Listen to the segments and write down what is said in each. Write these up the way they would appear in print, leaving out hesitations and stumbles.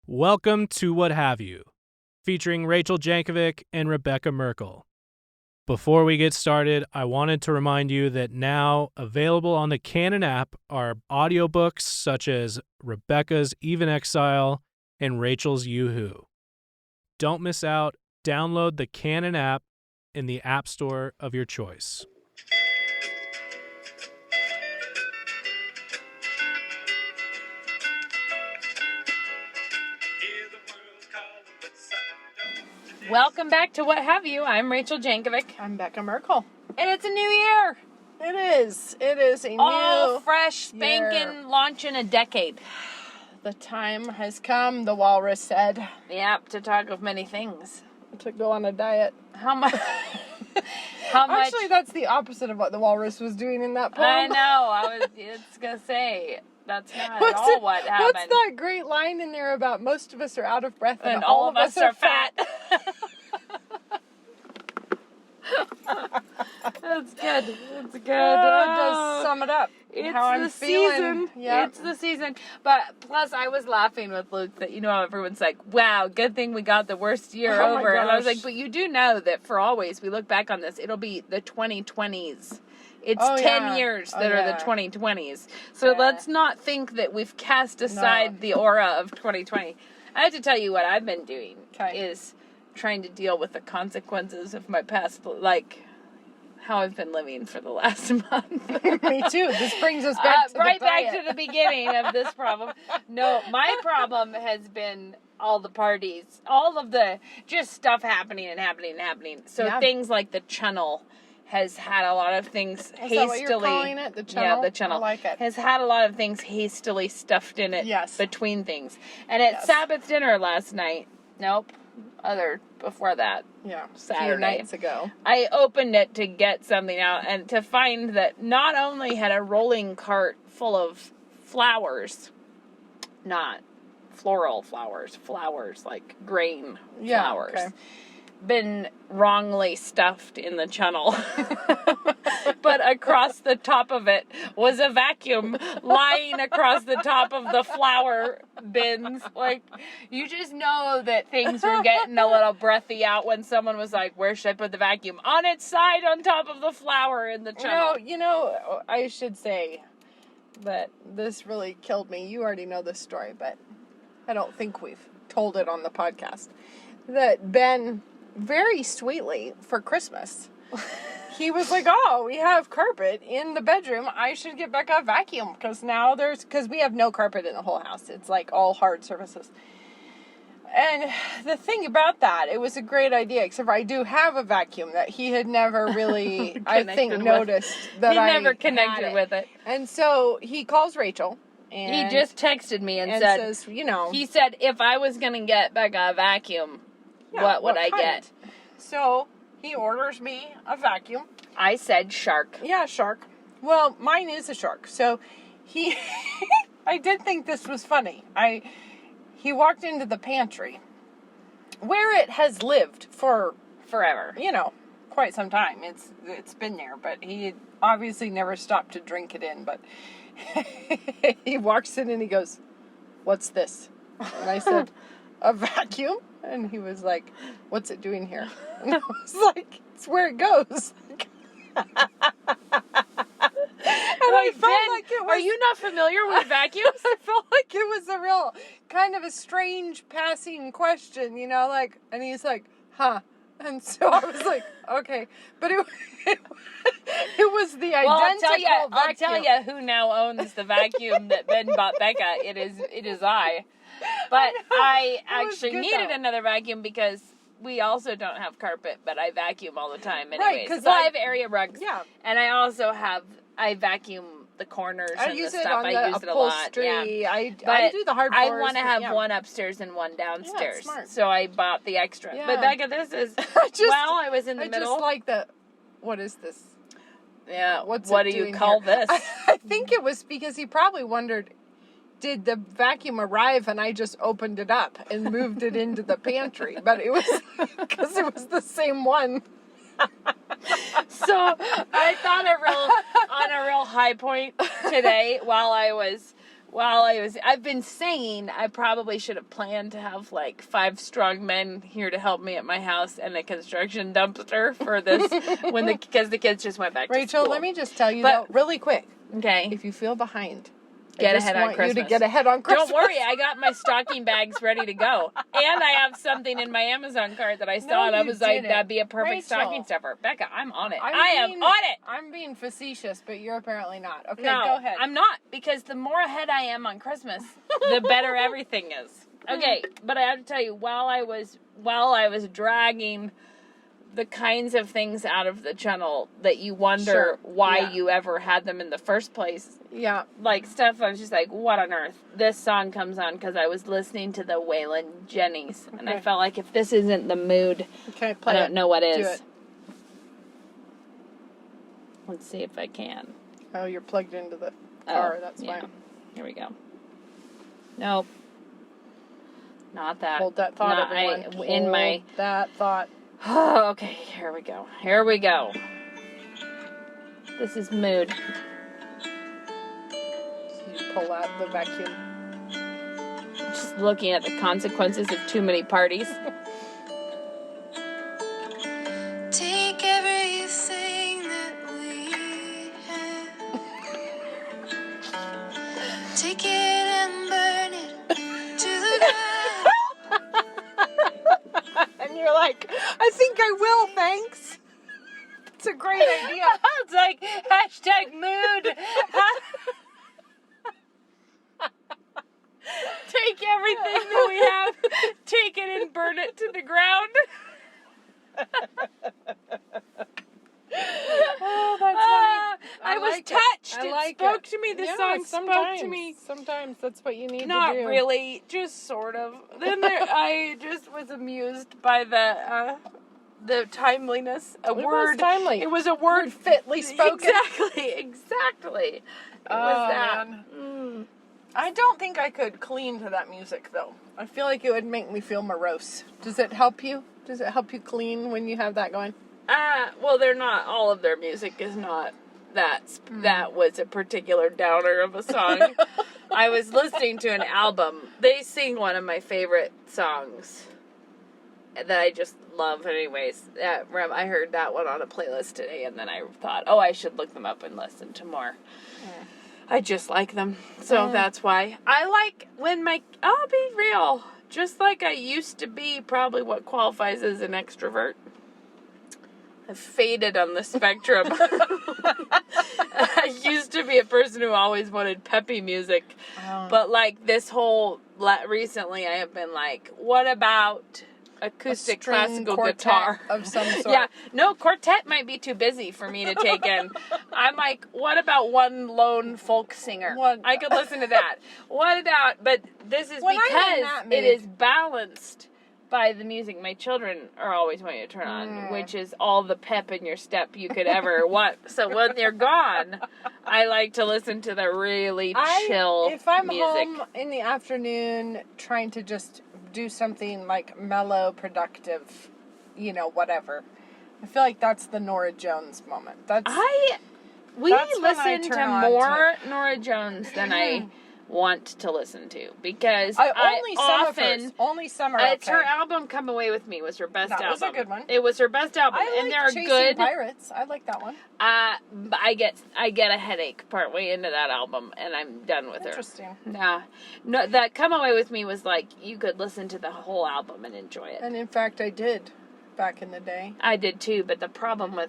Welcome to What Have You, featuring Rachel Jankovic and Rebecca Merkel. Before we get started, I wanted to remind you that now available on the Canon app are audiobooks such as Rebecca's Even Exile and Rachel's Yoo-Hoo. Don't miss out. Download the Canon app in the App Store of your choice. Welcome back to What Have You. I'm Rachel Jankovic. I'm Becca Merkel. And it's a new year. It is. It is a All new fresh, spanking, launching a decade. The time has come, the walrus said. Yep, to talk of many things. To go on a diet. How much? Actually, that's the opposite of what the walrus was doing in that poem. I know. I was just going to say, that's not at all what happened. What's that great line in there about most of us are out of breath and all of us are fat? That's good. That's good. Oh, it does sum it up. It's how I'm the feeling. season. Yep. It's the season. But plus, I was laughing with Luke that, how everyone's like, wow, good thing we got the worst year Oh over. my And I was gosh. like, but you do know that for always, we look back on this, it'll be the 2020s. It's 10 yeah. years Oh, that are yeah. the 2020s. So Yeah. let's not think that we've cast aside the aura of 2020. I have to tell you what I've been doing is trying to deal with the consequences of my past, like how I've been living for the last month. Me too. This brings us back to right the back diet. to the beginning of this problem. No, my problem has been all the parties, all of the just stuff happening. So Yeah. things like the channel has had a lot of things hastily. Is that what you're calling it? The channel? Yeah, the channel. I like it. Has had a lot of things hastily stuffed in it. Yes. Between things. And at Sabbath dinner last night, before that, Saturday. A few nights ago. I opened it to get something out and to find that not only had a rolling cart full of flowers, not floral flowers like grain flowers, been wrongly stuffed in the channel. But across the top of it was a vacuum lying across the top of the flower bins. Like, you just know that things were getting a little breathy out when someone was like, where should I put the vacuum? On its side on top of the flower in the channel. I should say that this really killed me. You already know this story, but I don't think we've told it on the podcast. That Ben, very sweetly, for Christmas, he was like, oh, we have carpet in the bedroom. I should get Becca a vacuum because we have no carpet in the whole house. It's like all hard surfaces. And the thing about that, it was a great idea, except for I do have a vacuum that he had never really, I think, noticed that I never connected with it. And so he calls Rachel. And he just texted me and said, says, he said, if I was going to get Becca a vacuum, what would I get? So he orders me a vacuum. I said shark. Yeah, shark. Well, mine is a shark. So I did think this was funny. He walked into the pantry where it has lived for forever. Quite some time. It's been there, but he had obviously never stopped to drink it in. But he walks in and he goes, "What's this?" And I said, "A vacuum." And he was like, "What's it doing here?" And I was like, "It's where it goes." Are you not familiar with vacuums? I felt like it was a real kind of a strange passing question, and he's like, "Huh." And so I was like, "Okay," but it was the identical vacuum. I'll tell you who now owns the vacuum that Ben bought Becca. It is I. But I actually needed another vacuum because we also don't have carpet, but I vacuum all the time anyways. Right, because I have area rugs. Yeah. And I vacuum the corners and the stuff. I use it a lot. Yeah. I do the hard floors. I want to have one upstairs and one downstairs. Yeah, smart. So I bought the extra. Yeah. But Becca, this is I was in the middle. I just like what is this? Yeah. What do you call this? I think it was because he probably wondered, did the vacuum arrive and I just opened it up and moved it into the pantry? But it was because it was the same one. So I thought on a real high point today while I was I've been saying I probably should have planned to have like 5 strong men here to help me at my house and a construction dumpster for this because the kids just went back to Rachel, school. let me just tell you though, really quick. Okay. If you feel behind, Get I just ahead on want you to Christmas. get ahead on Christmas. Don't worry, I got my stocking bags ready to go. And I have something in my Amazon cart that I saw and I was like, that'd be a perfect stocking stuffer. Becca, I'm on it. I am on it. I'm being facetious, but you're apparently not. Okay, No, go ahead. I'm not, because the more ahead I am on Christmas, the better everything is. Okay, but I have to tell you, while I was dragging the kinds of things out of the channel that you wonder why you ever had them in the first place. Yeah. Like stuff I was just like, what on earth? This song comes on because I was listening to the Waylon Jennings. And I felt like if this isn't the mood, play I don't know what is. Do it. Let's see if I can. Oh, you're plugged into the car. That's fine. Here we go. Nope. Not that. Hold that thought, everyone. Hold that thought. Oh, okay, here we go. Here we go. This is mood. You pull out the vacuum. Just looking at the consequences of too many parties. Take everything that we have. Take it and burn it to the ground. And you're like, I think I will, thanks. It's a great idea. It's like #mood. Take everything that we have, take it and burn it to the ground. Oh, that's funny. I was touched. It spoke to me. This song spoke to me. Sometimes that's what you need to do. Not really, just sort of. Then I just was amused by the timeliness. Was timely. It was a word fitly spoken. Exactly. It was that. Man. I don't think I could clean to that music, though. I feel like it would make me feel morose. Does it help you? Does it help you clean when you have that going? Well, they're not. All of their music is not that. That was a particular downer of a song. I was listening to an album. They sing one of my favorite songs that I just love anyways. I heard that one on a playlist today, and then I thought, I should look them up and listen to more. I just like them. So that's why. I like when I'll be real, just like I used to be, probably what qualifies as an extrovert. I've faded on the spectrum. I used to be a person who always wanted peppy music. But like this whole, recently I have been like, what about acoustic classical guitar of some sort? Yeah, no, quartet might be too busy for me to take in. I'm like, what about one lone folk singer? I could listen to that. But this is because it is balanced by the music my children are always wanting to turn on, which is all the pep in your step you could ever want. So when they're gone, I like to listen to the really chill music. If I'm home in the afternoon trying to just do something like mellow, productive, whatever, I feel like that's the Norah Jones moment. We listen to more Norah Jones than I want to listen to, because only some are it's her album "Come Away With Me" was her best album. That was a good one. It was her best album, and there are good Pirates. I like that one. I get a headache partway into that album, and I'm done with her. Interesting. No, that "Come Away With Me" was like you could listen to the whole album and enjoy it. And in fact, I did back in the day. I did too, but the problem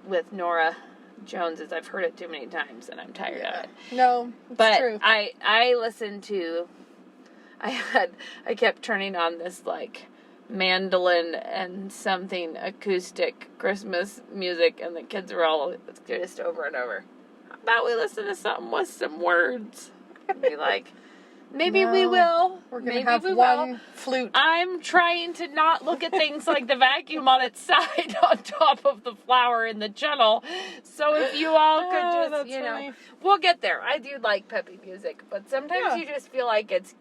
with Norah Jones is I've heard it too many times and I'm tired of it. No, it's true. I listened to, I kept turning on this like mandolin and something acoustic Christmas music, and the kids were all just over and over. How about we listen to something with some words? Be like, maybe we will. We're going to have one flute. I'm trying to not look at things like the vacuum on its side on top of the flower in the channel. So if you all could just, funny. We'll get there. I do like peppy music, but sometimes you just feel like it's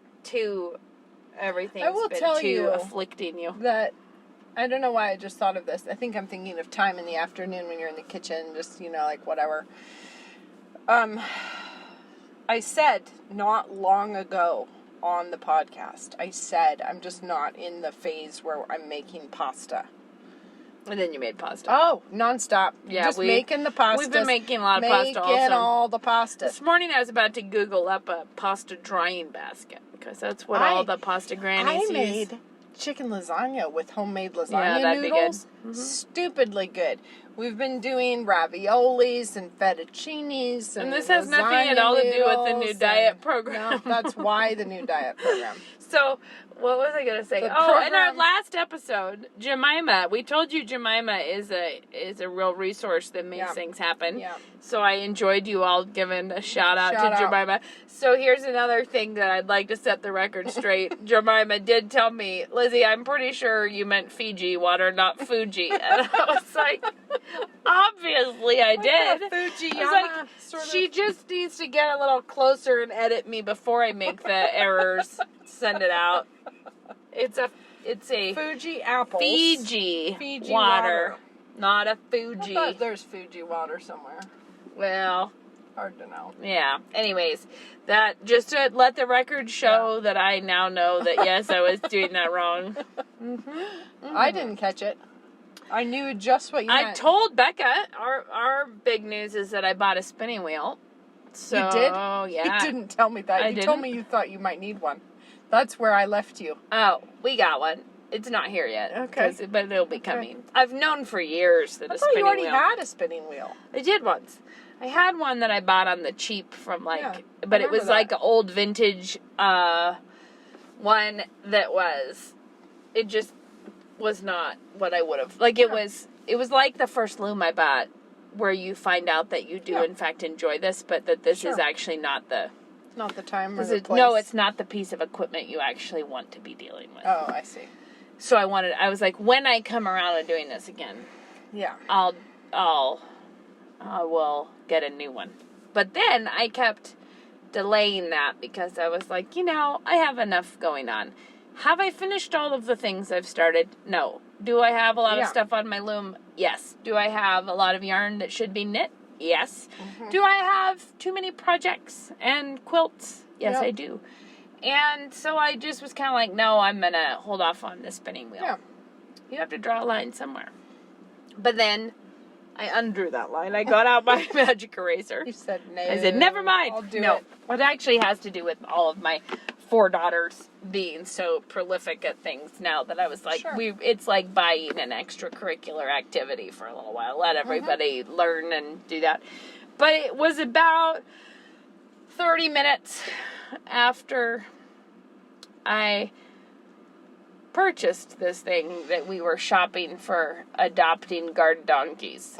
everything's been too afflicting you. That, I don't know why I just thought of this. I think I'm thinking of time in the afternoon when you're in the kitchen, just, like whatever. I said not long ago on the podcast, I said I'm just not in the phase where I'm making pasta. And then you made pasta. Oh, nonstop. Yeah, just making the pasta. We've been making a lot of pasta also. Making all the pasta. This morning I was about to Google up a pasta drying basket because that's what all the pasta grannies use. I made chicken lasagna with homemade lasagna that'd noodles. be good. Mm-hmm. Stupidly good. We've been doing raviolis and fettuccinis and this has nothing at all to do with the new diet program. No, that's why the new diet program. So, what was I going to say? In our last episode, Jemima, we told you Jemima is a real resource that makes things happen. Yeah. So I enjoyed you all giving a shout out to Jemima. So here's another thing that I'd like to set the record straight. Jemima did tell me, Lizzie, I'm pretty sure you meant Fiji water, not Fuji. And I was like, obviously I did. Fujiyama, she just needs to get a little closer and edit me before I make the errors. Send it out. It's a Fuji apples. Fiji water, not a Fuji. I thought there's Fuji water somewhere. Well, hard to know. Yeah. Anyways, that just to let the record show that I now know that yes, I was doing that wrong. I didn't catch it. I knew just what you meant. I told Becca our big news is that I bought a spinning wheel. So, you did? Yeah. You didn't tell me that. You told me you thought you might need one. That's where I left you. Oh, we got one. It's not here yet. Okay. But it'll be coming. I've known for years that I a thought spinning you already wheel. had a spinning wheel. I did once. I had one that I bought on the cheap from but it was that. like an old vintage one that it just was not what I would have. It was like the first loom I bought where you find out that you do in fact enjoy this, but that this is actually not the... Not the time or the place. No, it's not the piece of equipment you actually want to be dealing with. Oh, I see. So I was like, when I come around to doing this again, I will get a new one. But then I kept delaying that because I was like, I have enough going on. Have I finished all of the things I've started? No. Do I have a lot of stuff on my loom? Yes. Do I have a lot of yarn that should be knit? Yes. Mm-hmm. Do I have too many projects and quilts? Yes, I do. And so I just was kind of like, no, I'm going to hold off on the spinning wheel. Yeah. You have to draw a line somewhere. But then I undrew that line. I got out my magic eraser. You said no. I said, never mind. I'll do it. It actually has to do with all of my 4 daughters being so prolific at things now that I was like, it's like buying an extracurricular activity for a little while. Let everybody learn and do that. But it was about 30 minutes after I purchased this thing that we were shopping for adopting guard donkeys.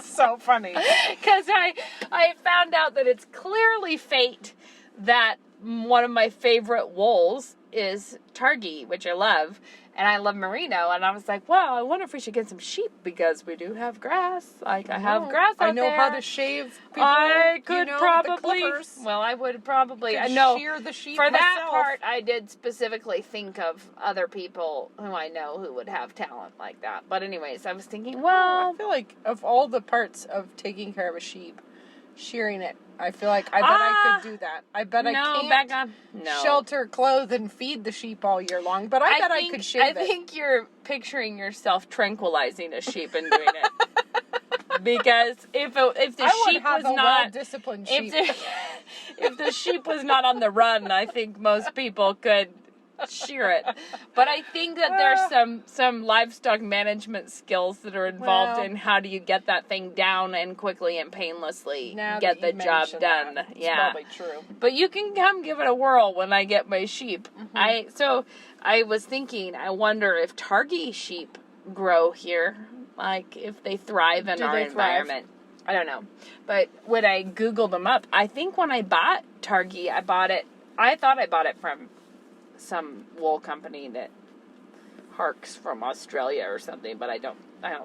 So funny. Because I found out that it's clearly fate that one of my favorite wools is Targhee, which I love, and I love merino, and I was like, well, I wonder if we should get some sheep because we do have grass. I have grass out there. I know how to shave people. I could probably. Well, I would probably. I know shear the sheep for myself. that part, I did specifically think of other people who I know who would have talent like that. But anyways, I was thinking, well, I feel like of all the parts of taking care of a sheep, shearing it, I feel like I bet I could do that. I bet I can't shelter, clothe, and feed the sheep all year long, but I bet I could shave it. I think you're picturing yourself tranquilizing a sheep and doing it. Because if the sheep was not disciplined sheep. If the sheep was not on the run, I think most people could shear it. But I think that there's some livestock management skills that are involved in how do you get that thing down and quickly and painlessly get the job done. It's probably true. But you can come give it a whirl when I get my sheep. So I was thinking, I wonder if Targhee sheep grow here, like if they thrive in our environment. I don't know. But when I Googled them up, I think when I bought Targhee, I thought I bought it from some wool company that harks from Australia or something, but I don't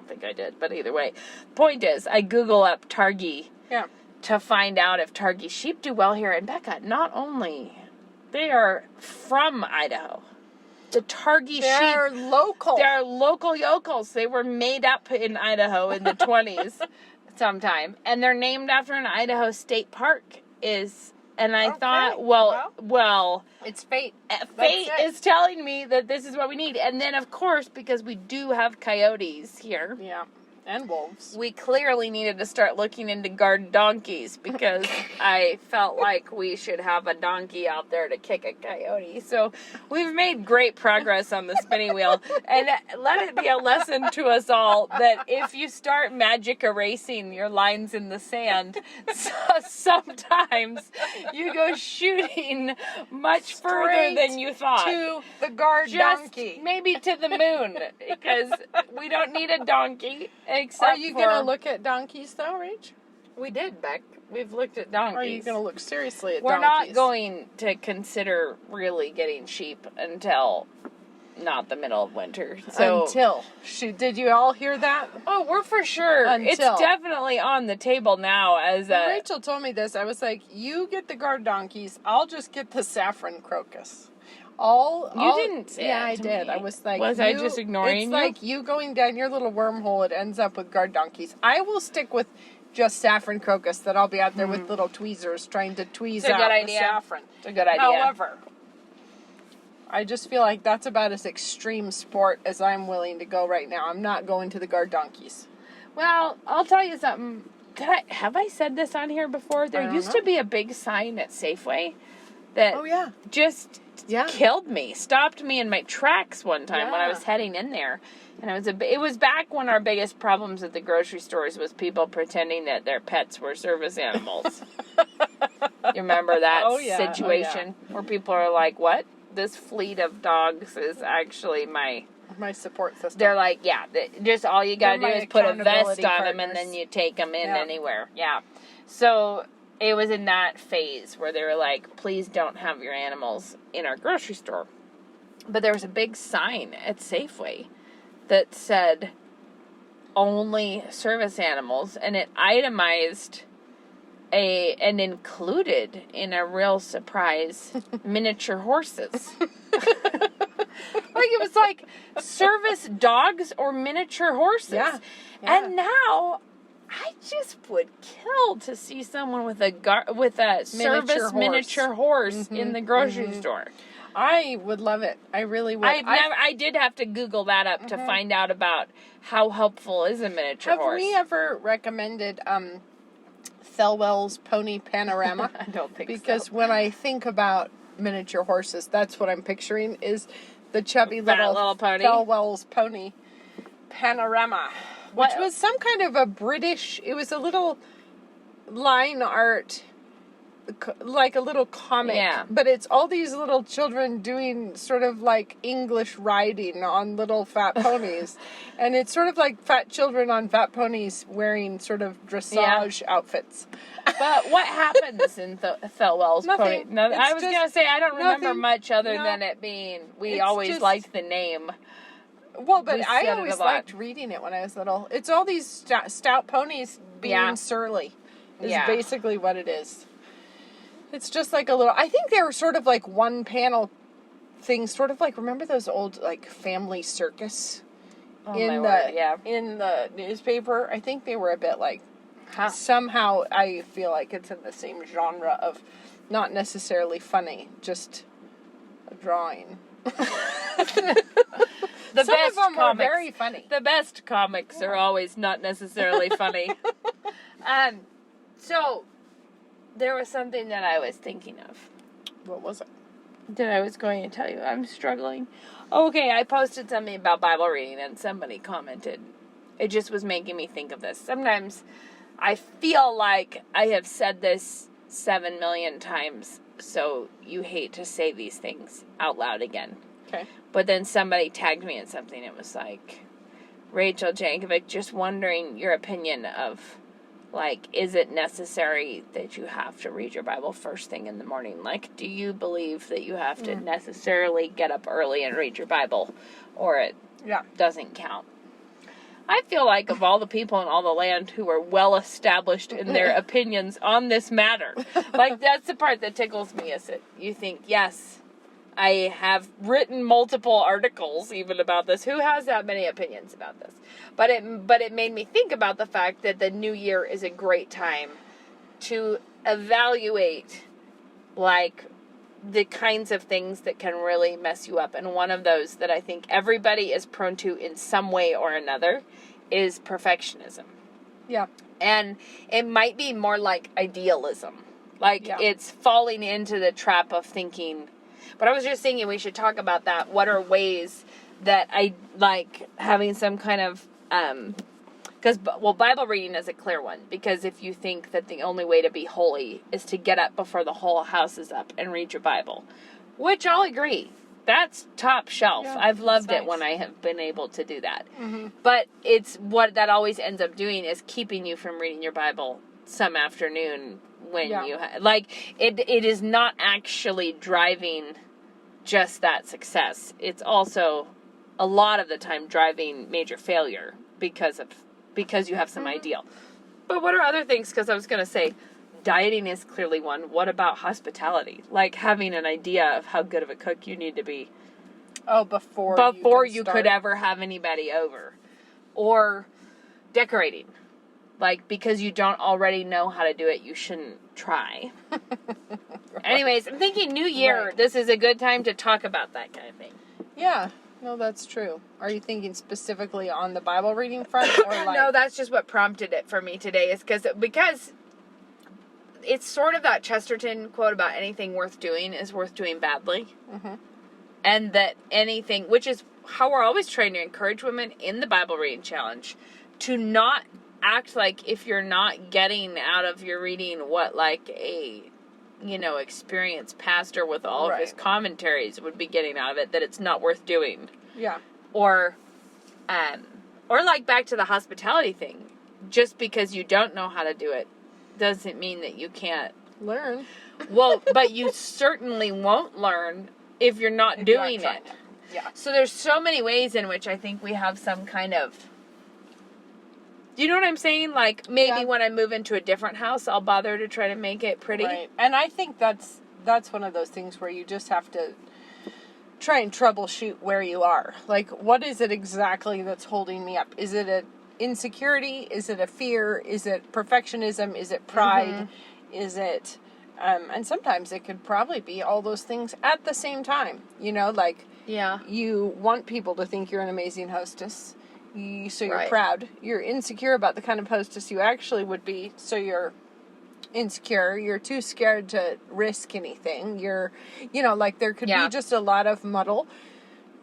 think I did. But either way, point is, I Google up Targhee to find out if Targhee sheep do well here. And Becca, not only they are from Idaho, the Targhee sheep. They're local. They're local yokels. They were made up in Idaho in the 20s. sometime. And they're named after an Idaho State Park. And I Okay. thought, well, It's fate. fate That's it. is telling me that this is what we need. And then, of course, because we do have coyotes here, Yeah. And wolves. we clearly needed to start looking into guard donkeys because I felt like we should have a donkey out there to kick a coyote. So we've made great progress on the spinning wheel. And let it be a lesson to us all that if you start magic erasing your lines in the sand, sometimes you go shooting much further Straight than you thought. To the guard Just donkey. maybe to the moon, because we don't need a donkey. Except Are you for, going to look at donkeys, though, Rach? We did, Beck. We've looked at donkeys. Or are you going to look seriously at We're donkeys? not going to consider really getting sheep until not the middle of winter. So Did you all hear that? Oh, we're for sure. It's Until. definitely on the table now as When a... Rachel told me this, I was like, you get the guard donkeys, I'll just get the saffron crocus. You didn't say Yeah, that I to did. me. I was like, Was I just ignoring it's you? like you going down your little wormhole, it ends up with guard donkeys. I will stick with just saffron crocus, that I'll be out there with little tweezers trying to tweeze It's a out good the idea. saffron. It's a good idea. However, I just feel like that's about as extreme sport as I'm willing to go right now. I'm not going to the guard donkeys. Well, I'll tell you something. Have I said this on here before? There don't used know. to be a big sign at Safeway that yeah. just Yeah. killed me, stopped me in my tracks one time when I Yeah. was heading in there. And it was back when our biggest problems at the grocery stores was people pretending that their pets were service animals. You remember that situation where people are like, what? This fleet of dogs is actually my support system. They're like, yeah, just all you gotta do They're my is put a vest accountability on them and partners. then you take them in Yeah. anywhere. Yeah. So it was in that phase where they were like, please don't have your animals in our grocery store. But there was a big sign at Safeway that said only service animals, and it itemized and included in a real surprise miniature horses. Like it was like service dogs or miniature horses. Yeah. And now I just would kill to see someone with a service miniature horse in the grocery store. I would love it. I really would. I did have to Google that up to find out about how helpful is a miniature horse. Have we ever recommended Thelwell's Pony Panorama? I don't think Because so. when I think about miniature horses, that's what I'm picturing is the chubby Fat little little pony. Thelwell's Pony Panorama, which What- was some kind of a British. It was a little line art, like a little comic. Yeah. But it's all these little children doing sort of like English riding on little fat ponies. And it's sort of like fat children on fat ponies wearing sort of dressage outfits. But what happens in Thelwell's Nothing. Pony? No, It's I was just going to say, I don't remember nothing. much other No. than it being, we It's always just- liked the name. Well, but We I said it always a lot. liked reading it when I was little. It's all these stout ponies being Yeah. surly is Yeah. basically what it is. It's just like a little, I think they were sort of like one panel things, sort of like, remember those old like family circus Oh, my in word, yeah. in the newspaper? I think they were a bit like, Huh. somehow I feel like it's in the same genre of not necessarily funny, just a drawing. The Some best of them comics, were very funny. The best comics are always not necessarily funny. So, there was something that I was thinking of What was it? that I was going to tell you. I'm struggling. Okay, I posted something about Bible reading and somebody commented. It just was making me think of this. Sometimes I feel like I have said this 7 million times, so you hate to say these things out loud again. Okay. But then somebody tagged me in something. It was like, Rachel Jankovic, just wondering your opinion of, like, is it necessary that you have to read your Bible first thing in the morning? Like, do you believe that you have to necessarily get up early and read your Bible, or it Yeah. doesn't count? I feel like of all the people in all the land who are well established in their opinions on this matter, like, that's the part that tickles me, is it? You think, yes, I have written multiple articles even about this. Who has that many opinions about this? But it made me think about the fact that the new year is a great time to evaluate, like, the kinds of things that can really mess you up. And one of those that I think everybody is prone to in some way or another is perfectionism. Yeah. And it might be more like idealism. Like, it's falling into the trap of thinking. But I was just thinking we should talk about that. What are ways that I like having some kind of, Bible reading is a clear one. Because if you think that the only way to be holy is to get up before the whole house is up and read your Bible, which I'll agree, that's top shelf. Yeah, I've loved nice. it when I have been able to do that. Mm-hmm. But it's what that always ends up doing is keeping you from reading your Bible some afternoon when you it is not actually driving just that success. It's also a lot of the time driving major failure because you have some ideal. But what are other things? Because I was going to say, dieting is clearly one. What about hospitality? Like having an idea of how good of a cook you need to be. Oh, before you could ever have anybody over. Or decorating. Like, because you don't already know how to do it, you shouldn't try. Right. Anyways, I'm thinking New Year, Right. This is a good time to talk about that kind of thing. Yeah. No, that's true. Are you thinking specifically on the Bible reading front? Or like... No, that's just what prompted it for me today. Is because it's sort of that Chesterton quote about anything worth doing is worth doing badly. Mm-hmm. And that anything, which is how we're always trying to encourage women in the Bible reading challenge, to not act like if you're not getting out of your reading what like a, experienced pastor with all of his commentaries would be getting out of it, that it's not worth doing. Yeah. Or like back to the hospitality thing, just because you don't know how to do it doesn't mean that you can't learn. Well, but you certainly won't learn if you're not doing it. Yeah. So there's so many ways in which I think we have some kind of, do you know what I'm saying? Like, maybe when I move into a different house, I'll bother to try to make it pretty. Right. And I think that's one of those things where you just have to try and troubleshoot where you are. Like, what is it exactly that's holding me up? Is it an insecurity? Is it a fear? Is it perfectionism? Is it pride? Mm-hmm. Is it... and sometimes it could probably be all those things at the same time. You want people to think you're an amazing hostess. So you're proud. You're insecure about the kind of hostess you actually would be. So you're insecure. You're too scared to risk anything. There could be just a lot of muddle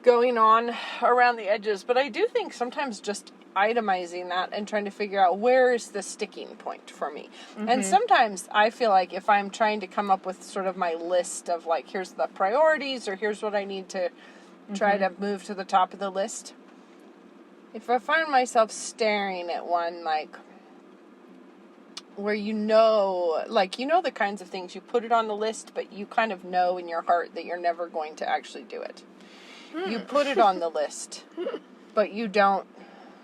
going on around the edges. But I do think sometimes just itemizing that and trying to figure out where is the sticking point for me. Mm-hmm. And sometimes I feel like if I'm trying to come up with sort of my list of like, here's the priorities or here's what I need to try to move to the top of the list. If I find myself staring at one, like, where the kinds of things you put it on the list, but you kind of know in your heart that you're never going to actually do it. You put it on the list, but you don't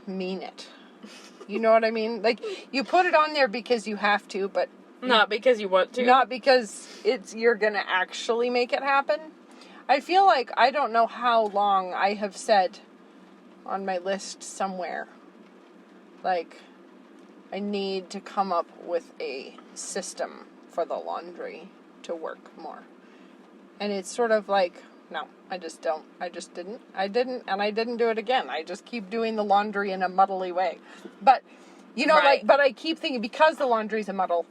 mean it. You know what I mean? Like, you put it on there because you have to, but not because you want to. Not because you're going to actually make it happen. I feel like I don't know how long I have said on my list somewhere, like, I need to come up with a system for the laundry to work more. And it's sort of like, no, I just don't. I didn't, and I didn't do it again. I just keep doing the laundry in a muddly way. But, but I keep thinking, because the laundry's a muddle,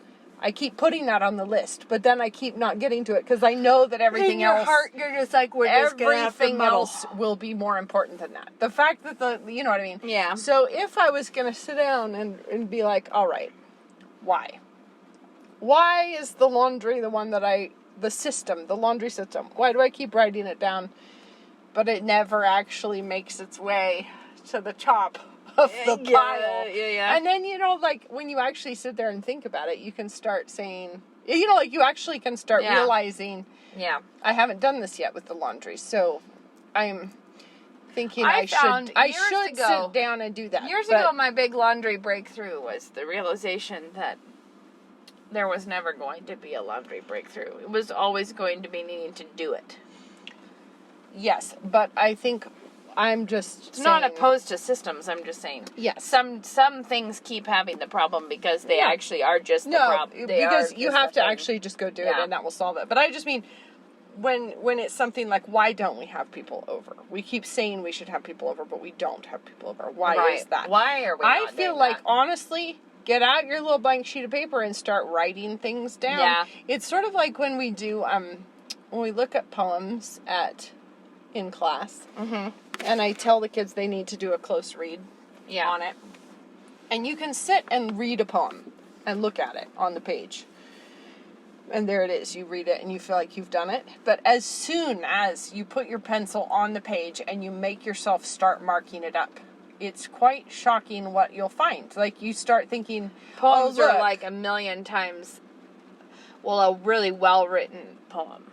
I keep putting that on the list, but then I keep not getting to it, because I know that everything else... In your heart, you're just like, we're just going to have to everything muddle. else will be more important than that. The fact that you know what I mean? Yeah. So if I was going to sit down and be like, all right, why? Why is the laundry the one that the laundry system, why do I keep writing it down, but it never actually makes its way to the top of the pile? Yeah. And then, when you actually sit there and think about it, you can start saying, you actually can start realizing, I haven't done this yet with the laundry, so I'm thinking I should sit down and do that. Years ago, my big laundry breakthrough was the realization that there was never going to be a laundry breakthrough. It was always going to be needing to do it. Yes, but I think I'm just It's not saying- opposed to systems. I'm just saying. Yes. Some things keep having the problem because they Yeah. actually are just the No, problem. because you have to actually just go do it, Yeah. and that will solve it. But I just mean, when it's something like, why don't we have people over? We keep saying we should have people over, but we don't have people over. Why is that? Why are we? I not feel doing like, that? honestly, get out your little blank sheet of paper and start writing things down. Yeah. It's sort of like when we do, when we look at poems in class, and I tell the kids they need to do a close read on it. And you can sit and read a poem and look at it on the page. And there it is. You read it and you feel like you've done it. But as soon as you put your pencil on the page and you make yourself start marking it up, it's quite shocking what you'll find. Like, you start thinking, Poems oh, are look. like a million times. Well, a really well written poem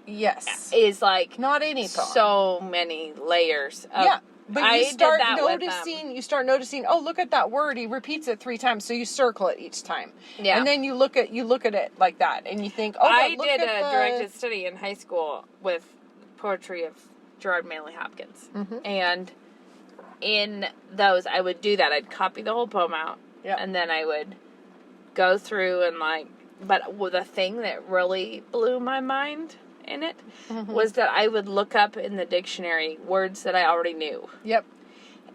Yes. is like Not any poem. so many layers. Of, Yeah. But I you did start that with, noticing, oh, look at that word. He repeats it 3 times, so you circle it each time. Yeah. And then you look at it like that, and you think, oh, I but look did at a directed study in high school with poetry of Gerard Manley Hopkins. And in those, I would do that. I'd copy the whole poem out. Yeah. And then I would go through and but the thing that really blew my mind in it was that I would look up in the dictionary words that I already knew. Yep.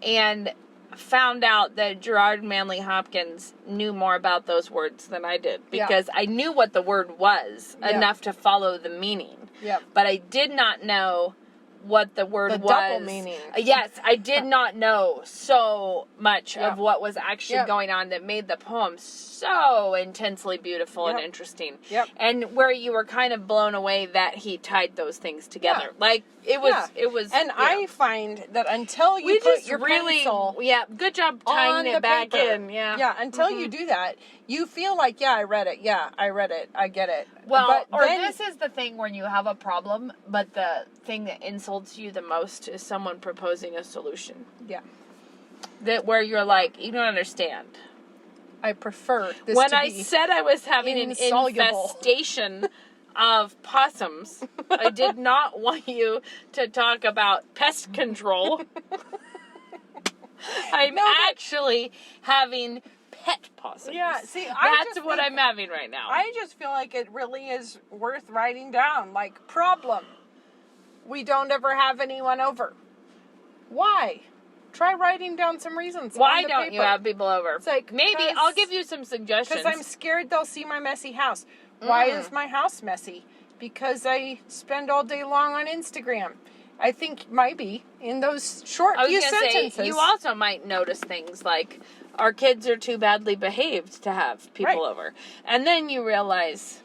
And found out that Gerard Manley Hopkins knew more about those words than I did. Because I knew what the word was enough to follow the meaning. Yep. But I did not know what the word The was. double meaning. Yes, I did not know so much of what was actually Yep. going on that made the poem so intensely beautiful and Yep. interesting. Yep. And where you were kind of blown away that he tied those things together. Yeah. Like, it was, And I find that until you we put just your really, pencil good job tying on it the back paper. in. Yeah. Yeah, until you do that, you feel like, I read it. Yeah, I read it. I get it. Well, but or then, this is the thing when you have a problem, but the thing that insults you the most is someone proposing a solution. Yeah. That where you're like, you don't understand. I prefer this When to I be said I was having an insoluble. infestation of possums, I did not want you to talk about pest control. I'm actually having pet possums. Yeah, see, that's what I'm having right now. I just feel like it really is worth writing down. Like, problem. We don't ever have anyone over. Why? Try writing down some reasons. Why on the don't paper. you have people over? It's like, maybe I'll give you some suggestions. Because I'm scared they'll see my messy house. Why is my house messy? Because I spend all day long on Instagram. I think maybe in those short I was few gonna sentences. say, you also might notice things like our kids are too badly behaved to have people over. And then you realize,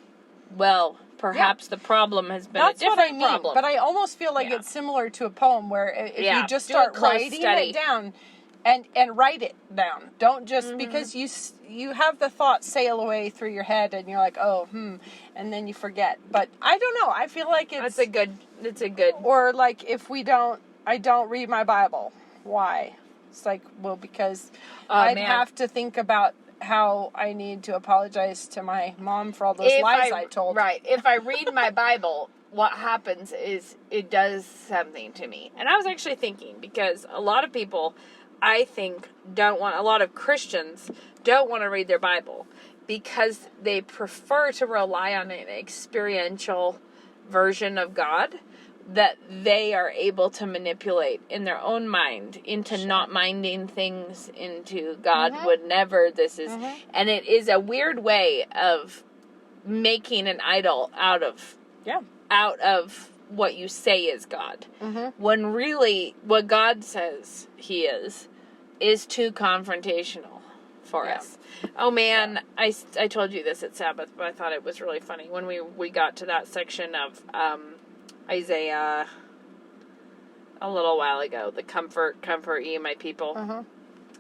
well, perhaps the problem has been That's a different what I mean. problem. But I almost feel like it's similar to a poem where if you just do a start close writing study. it down and write it down. Don't just because you have the thought sail away through your head and you're like, and then you forget. But I don't know. I feel like it's It's a good. or like if I don't read my Bible. Why? It's like, well, because I'd have to think about how I need to apologize to my mom for all those lies I told. Right. If I read my Bible, what happens is it does something to me. And I was actually thinking, because a lot of people, I think, a lot of Christians don't want to read their Bible because they prefer to rely on an experiential version of God that they are able to manipulate in their own mind into not minding things, into God would never, and it is a weird way of making an idol out of what you say is God. When really what God says he is too confrontational for us. Oh man, I told you this at Sabbath, but I thought it was really funny when we got to that section of Isaiah a little while ago. The comfort ye my people.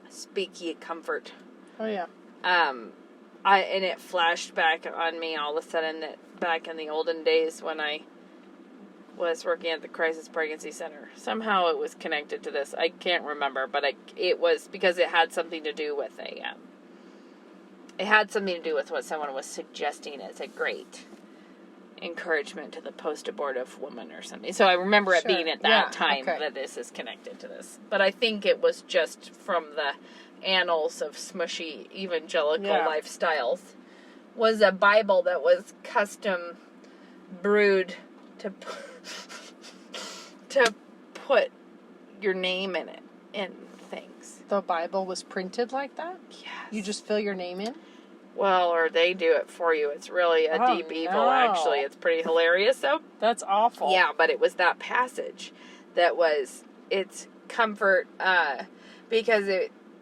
Speak ye comfort. Oh yeah. And it flashed back on me all of a sudden that back in the olden days when I was working at the Crisis Pregnancy Center. Somehow it was connected to this. I can't remember, but it was because it had something to do with it had something to do with what someone was suggesting as a great encouragement to the post-abortive woman or something. So I remember it Sure. being at that Yeah, time okay. that this is connected to this. But I think it was just from the annals of smushy evangelical Yeah. lifestyles. Was a Bible that was custom brewed to put your name in it in things. The Bible was printed like that? Yes. You just fill your name in? Well, or they do it for you. It's really a Oh, deep evil, no. actually. It's pretty hilarious, though. That's awful. Yeah, but it was that passage that was its comfort, because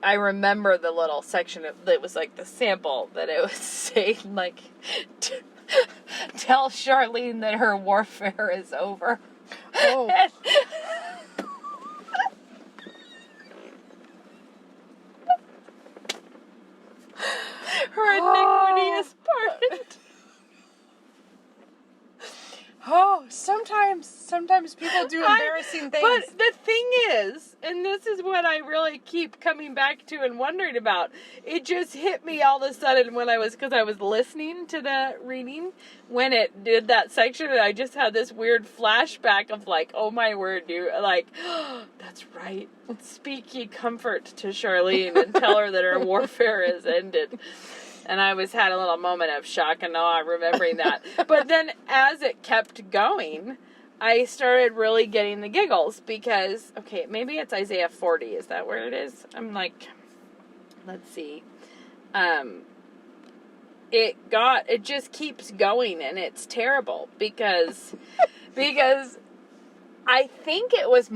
I remember the little section that was like the sample that it was saying, like, tell Charlene that her warfare is over. Oh. Her iniquity is pardoned. Oh, sometimes people do embarrassing things. But the thing is, and this is what I really keep coming back to and wondering about, it just hit me all of a sudden because I was listening to the reading when it did that section, and I just had this weird flashback of like, oh my word, dude, like, oh, that's right. Speak ye comfort to Charlene and tell her that her warfare is ended. And I had a little moment of shock and awe remembering that. But then as it kept going, I started really getting the giggles because, okay, maybe it's Isaiah 40. Is that where it is? I'm like, let's see. It just keeps going, and it's terrible because I think it was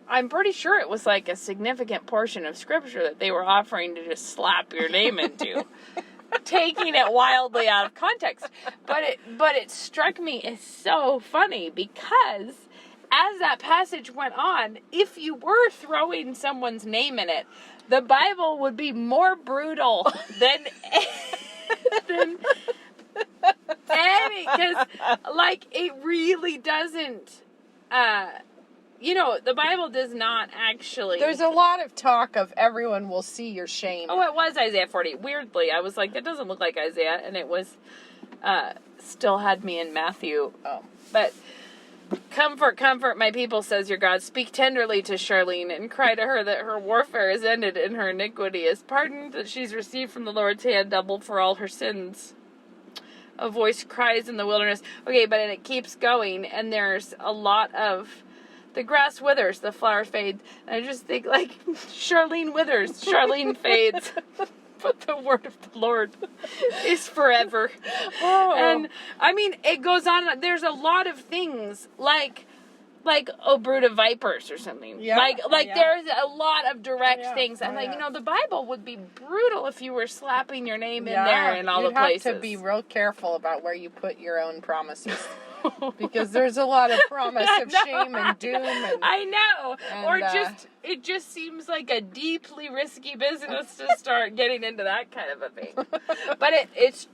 I'm pretty sure it was like a significant portion of scripture that they were offering to just slap your name into. Taking it wildly out of context. But it struck me as so funny because as that passage went on, if you were throwing someone's name in it, the Bible would be more brutal than any, because like it really doesn't the Bible does not actually. There's a lot of talk of everyone will see your shame. Oh, it was Isaiah 40. Weirdly, I was like, that doesn't look like Isaiah, and it was, still had me in Matthew. But, comfort, comfort, my people, says your God. Speak tenderly to Charlene, and cry to her that her warfare is ended and her iniquity is pardoned, that she's received from the Lord's hand double for all her sins. A voice cries in the wilderness. Okay, but it keeps going, and there's a lot of... The grass withers, the flower fades. And I just think, like, Charlene withers, Charlene fades. But the word of the Lord is forever. Oh. And, I mean, it goes on. There's a lot of things, like oh, brood of vipers or something. Yeah. Like Yeah. there's a lot of direct things. Oh, I'm like, yeah. the Bible would be brutal if you were slapping your name in there in all the places. You'd have to be real careful about where you put your own promises. Because there's a lot of promise of shame and doom. And, I know. and, Or it just seems like a deeply risky business to start getting into that kind of a thing. But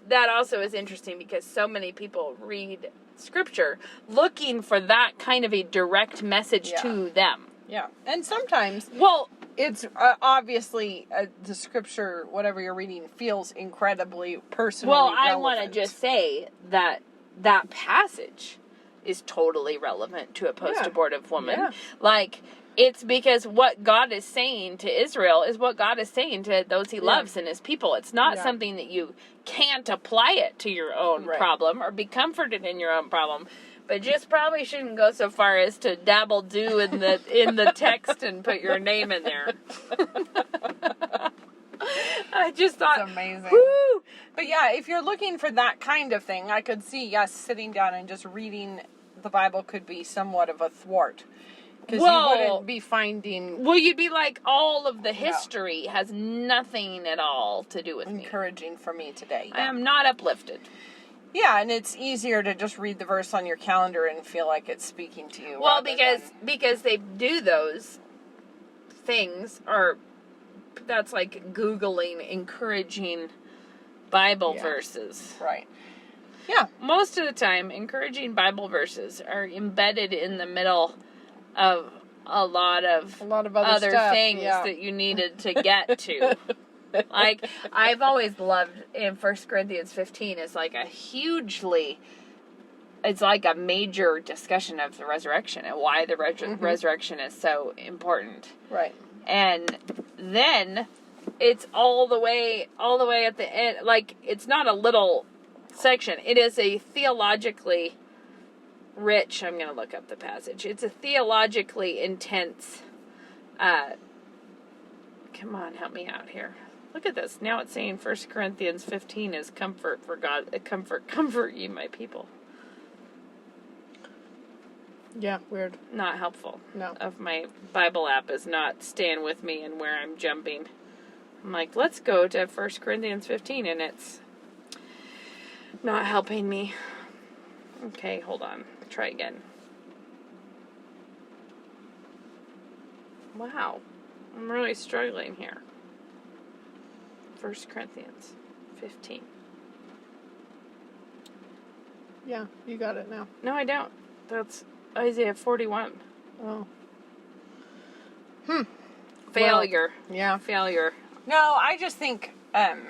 that also is interesting because so many people read scripture looking for that kind of a direct message to them. Yeah. And sometimes... Well, it's obviously the scripture, whatever you're reading, feels incredibly personally relevant. I want to just say that passage is totally relevant to a post-abortive woman. Yeah. Like, it's because what God is saying to Israel is what God is saying to those he loves and his people. It's not something that you can't apply it to your own problem or be comforted in your own problem. But just probably shouldn't go so far as to dabble-do in the text and put your name in there. I just thought... It's amazing. Woo! But yeah, if you're looking for that kind of thing, I could see, sitting down and just reading the Bible could be somewhat of a thwart. Because you wouldn't be finding... Well, you'd be like, all of the history has nothing at all to do with encouraging for me today. I am not uplifted. Yeah, and it's easier to just read the verse on your calendar and feel like it's speaking to you. Well, because they do those things, or that's like Googling encouraging Bible verses. Right. Yeah. Most of the time, encouraging Bible verses are embedded in the middle of a lot of other stuff, things that you needed to get to. Like, I've always loved in 1 Corinthians 15 is like a hugely it's like a major discussion of the resurrection and why the resurrection is so important. Right. And then it's all the way at the end. Like, it's not a little section. It is a theologically rich, I'm going to look up the passage. It's a theologically intense, come on, help me out here. Look at this. Now it's saying 1 Corinthians 15 is comfort for God. Comfort ye, my people. Yeah, weird. Not helpful. No. Of my Bible app is not staying with me and where I'm jumping. I'm like, let's go to 1 Corinthians 15, and it's not helping me. Okay, hold on. Try again. Wow. I'm really struggling here. 1 Corinthians 15. Yeah, you got it now. No, I don't. That's Isaiah 41. Oh. Failure. Well, yeah. Failure. No, I just think I'm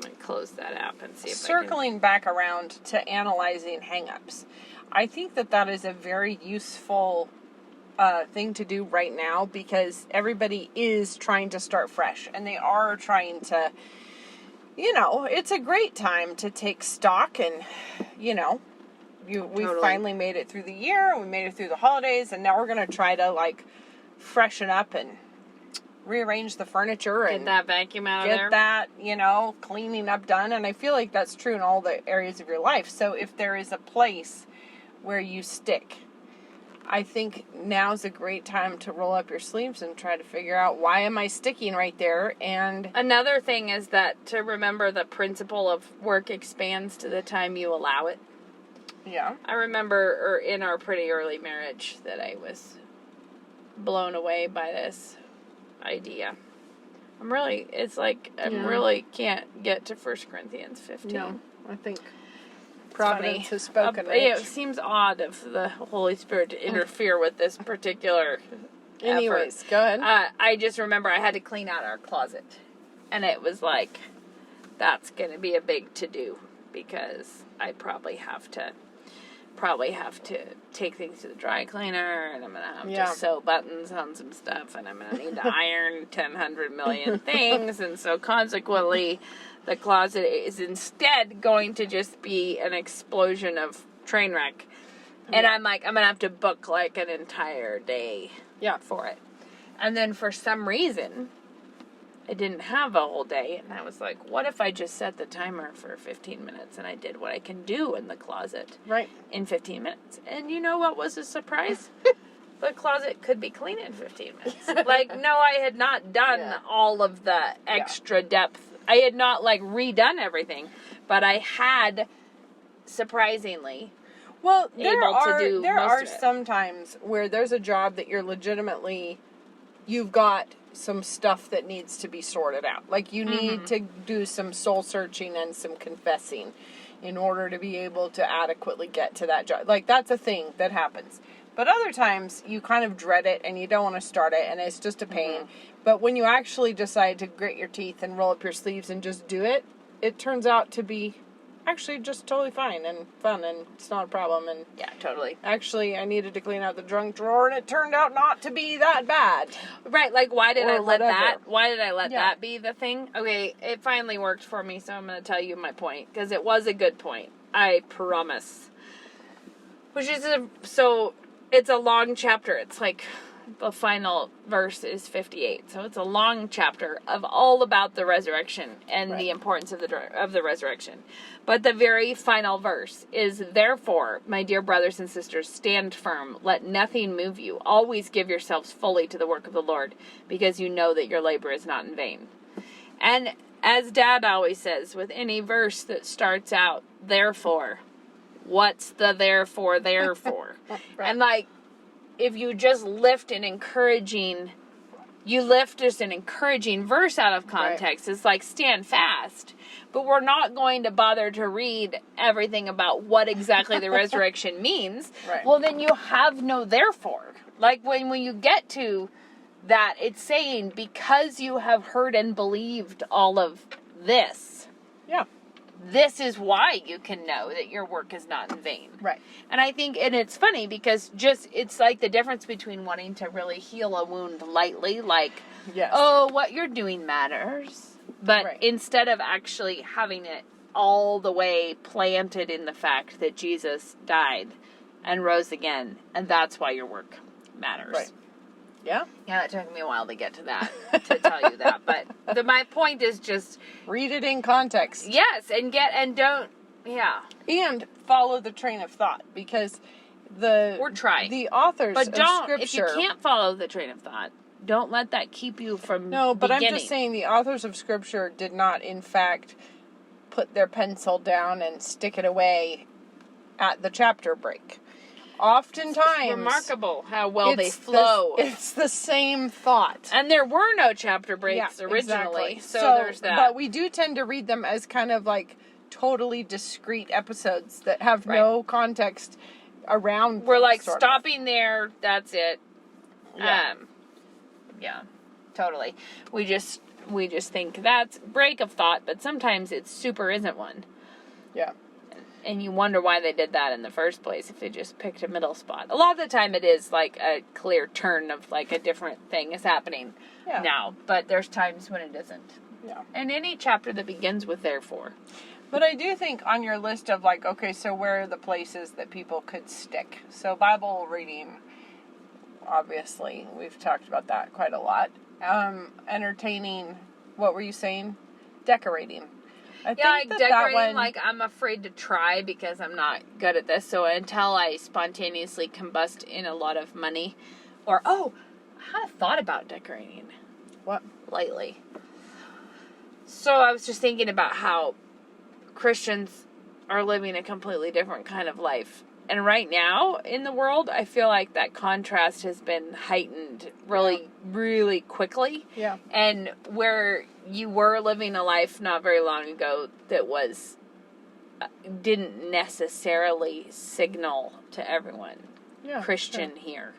going to close that app and see if circling back around to analyzing hangups. I think that is a very useful thing to do right now, because everybody is trying to start fresh, and they are trying to, it's a great time to take stock, and, we finally made it through the year, we made it through the holidays, and now we're going to try to, freshen up and rearrange the furniture and get that vacuum out of there. Get that, cleaning up done. And I feel like that's true in all the areas of your life. So if there is a place where you stick, I think now's a great time to roll up your sleeves and try to figure out, why am I sticking right there? And another thing is that to remember the principle of work expands to the time you allow it. Yeah. I remember in our pretty early marriage that I was blown away by this idea. I really can't get to 1 Corinthians 15. No, I think Providence has spoken. It seems odd of the Holy Spirit to interfere with this particular Anyways, effort. Go ahead. I just remember I had to clean out our closet. And it was like, that's going to be a big to-do, because I probably have to take things to the dry cleaner, and I'm going to have to sew buttons on some stuff, and I'm going to need to iron 100 million things, and so consequently, the closet is instead going to just be an explosion of train wreck. And I'm like, I'm going to have to book an entire day for it. And then for some reason, I didn't have a whole day, and I was like, what if I just set the timer for 15 minutes and I did what I can do in the closet in 15 minutes? And you know what was a surprise? The closet could be clean in 15 minutes. No, I had not done all of the extra depth. I had not redone everything, but I had, surprisingly, there are some times where there's a job that you're legitimately, you've got some stuff that needs to be sorted out. You need to do some soul searching and some confessing in order to be able to adequately get to that job. That's a thing that happens. But other times you kind of dread it and you don't want to start it, and it's just a pain. But when you actually decide to grit your teeth and roll up your sleeves and just do it, it turns out to be actually just totally fine and fun, and it's not a problem. And yeah, totally. Actually, I needed to clean out the junk drawer, and it turned out not to be that bad. Right, why did I let that be the thing? Okay, it finally worked for me, so I'm going to tell you my point, because it was a good point. I promise. It's a long chapter. It's the final verse is 58. So it's a long chapter of all about the resurrection and the importance of the resurrection. But the very final verse is, therefore, my dear brothers and sisters, stand firm. Let nothing move you. Always give yourselves fully to the work of the Lord, because you know that your labor is not in vain. And as Dad always says, with any verse that starts out, therefore, what's the therefore? And if you just lift just an encouraging verse out of context, it's stand fast. But we're not going to bother to read everything about what exactly the resurrection means. Right. Well, then you have no therefore. When you get to that, it's saying, because you have heard and believed all of this. Yeah. this is why you can know that your work is not in vain. Right. And I think, and it's funny because it's like the difference between wanting to really heal a wound lightly, like, Yes. oh, what you're doing matters. But Right. instead of actually having it all the way planted in the fact that Jesus died and rose again, and that's why your work matters. Right. Yeah. Yeah, it took me a while to get to that, to tell you that. But my point is just, Read it in context. yes, and don't, And follow the train of thought, because or try. the authors But of don't, if you Scripture... can't follow the train of thought, don't let that keep you from No, but beginning. I'm just saying the authors of Scripture did not, in fact, put their pencil down and stick it away at the chapter break. Oftentimes... It's remarkable how well they it's flow. It's the same thought. And there were no chapter breaks originally, exactly. so there's that. But we do tend to read them as kind of like totally discrete episodes that have Right. no context around. We're like sort of. stopping there, that's it. Yeah. Yeah, totally. We just think that's break of thought, but sometimes it super isn't one. Yeah. And you wonder why they did that in the first place if they just picked a middle spot. A lot of the time it is like a clear turn of like a different thing is happening now. But there's times when it isn't. Yeah. And any chapter that begins with therefore. But I do think on your list of like, okay, so where are the places that people could stick? So Bible reading, obviously, we've talked about that quite a lot. Entertaining, what were you saying? Decorating. I think that decorating, one, like, I'm afraid to try because I'm not good at this. So until I spontaneously combust in a lot of money, or, I had a thought about decorating. What? Lately. So I was just thinking about how Christians are living a completely different kind of life. And right now in the world, I feel like that contrast has been heightened really, really quickly. Yeah. And where you were living a life not very long ago that didn't necessarily signal to everyone, Christian here,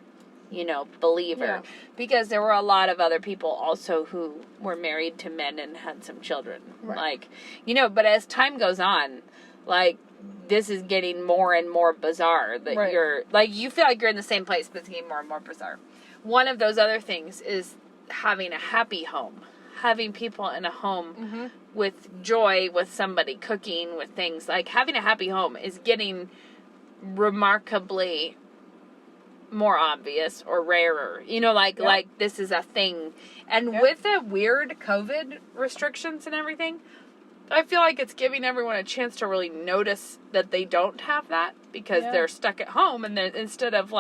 believer. Yeah. Because there were a lot of other people also who were married to men and had some children. Right. But as time goes on, this is getting more and more bizarre that you're, you feel like you're in the same place, but it's getting more and more bizarre. One of those other things is having a happy home. Having people in a home with joy, with somebody cooking, with things. Like, having a happy home is getting remarkably more obvious or rarer. Like this is a thing. And with the weird COVID restrictions and everything, I feel like it's giving everyone a chance to really notice that they don't have that because they're stuck at home, and then instead of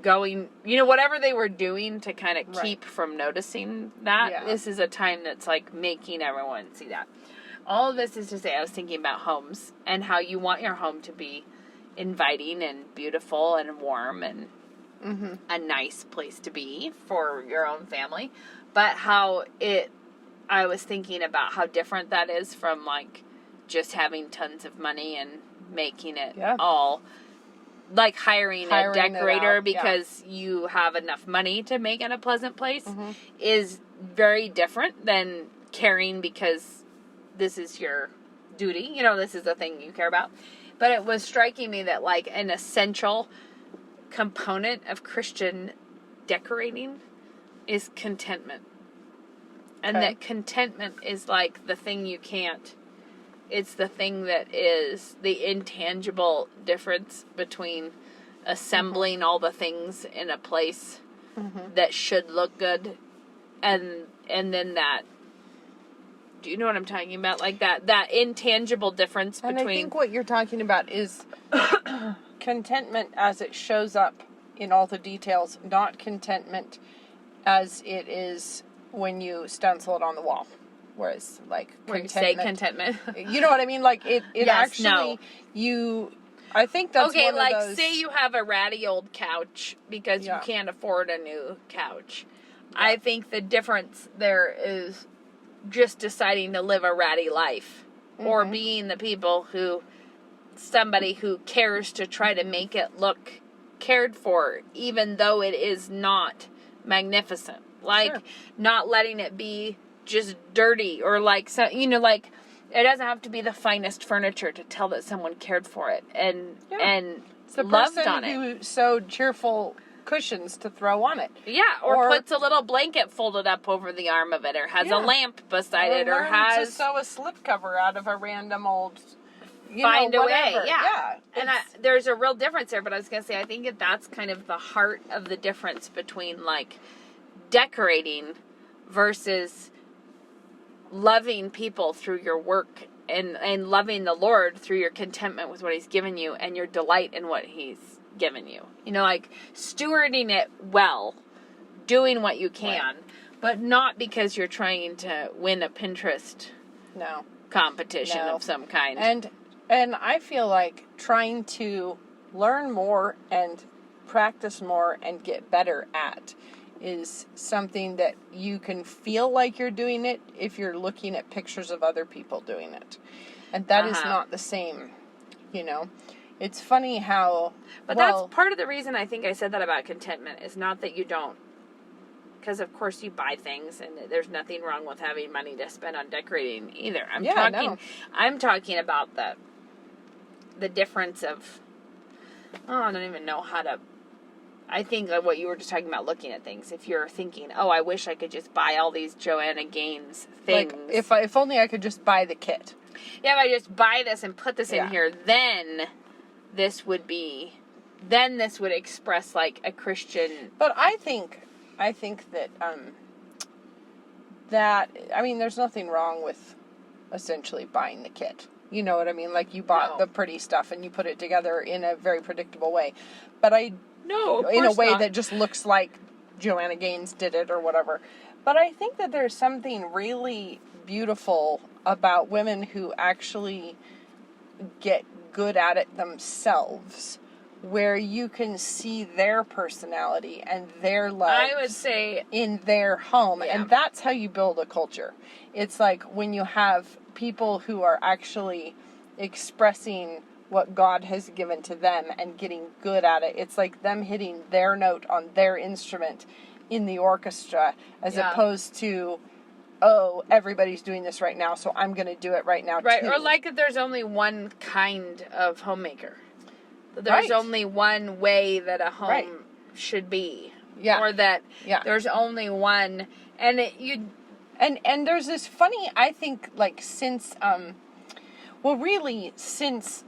going, whatever they were doing to kind of keep from noticing that, this is a time that's like making everyone see that. All of this is to say, I was thinking about homes and how you want your home to be inviting and beautiful and warm and a nice place to be for your own family, but I was thinking about how different that is from like just having tons of money and making it all, like hiring a decorator because you have enough money to make it a pleasant place is very different than caring because this is your duty. This is a thing you care about. But it was striking me that like an essential component of Christian decorating is contentment. And that contentment is like the thing you can't. It's the thing that is the intangible difference between assembling all the things in a place that should look good and then that. Do you know what I'm talking about? Like that intangible difference between. And I think what you're talking about is contentment as it shows up in all the details, not contentment as it is when you stencil it on the wall. Whereas, like, where you say contentment. You know what I mean? Like, it actually, I think that's okay, one like, of those... say you have a ratty old couch because you can't afford a new couch. Yeah. I think the difference there is just deciding to live a ratty life or being somebody who cares to try to make it look cared for, even though it is not magnificent. Like, not letting it be just dirty or like, so, like It doesn't have to be the finest furniture to tell that someone cared for it and It's the loved person on it. who sewed cheerful cushions to throw on it. Yeah, or Or- puts a little blanket folded up over the arm of it, or has Yeah. a lamp beside it, or learn to has sew a slipcover out of a random old, find a way. whatever. Yeah. And it's- there's a real difference there, but I was going to say, I think that's kind of the heart of the difference between, like, decorating versus loving people through your work and loving the Lord through your contentment with what He's given you and your delight in what He's given you. You know, like, stewarding it well, doing what you can, but not because you're trying to win a Pinterest no. competition No. of some kind. And I feel like trying to learn more and practice more and get better at is something that you can feel like you're doing it if you're looking at pictures of other people doing it. And that is not the same, It's funny how... But that's part of the reason I think I said that about contentment, is not that you don't. Because, of course, you buy things, and there's nothing wrong with having money to spend on decorating either. I'm talking about the difference of... Oh, I don't even know how to... I think like what you were just talking about, looking at things. If you're thinking, oh, I wish I could just buy all these Joanna Gaines things. Like, if only I could just buy the kit. Yeah, if I just buy this and put this in here, then this would express like a Christian. But I think that there's nothing wrong with essentially buying the kit. You know what I mean? Like, you bought the pretty stuff and you put it together in a very predictable way. But in a way that just looks like Joanna Gaines did it or whatever. But I think that there's something really beautiful about women who actually get good at it themselves, where you can see their personality and their love, I would say, in their home. Yeah. And that's how you build a culture. It's like when you have people who are actually expressing what God has given to them and getting good at it. It's like them hitting their note on their instrument in the orchestra, as opposed to, oh, everybody's doing this right now, so I'm going to do it right now right? too. Or like that there's only one kind of homemaker. There's only one way that a home should be. Yeah. Or that there's only one, and And there's this funny, I think, like, since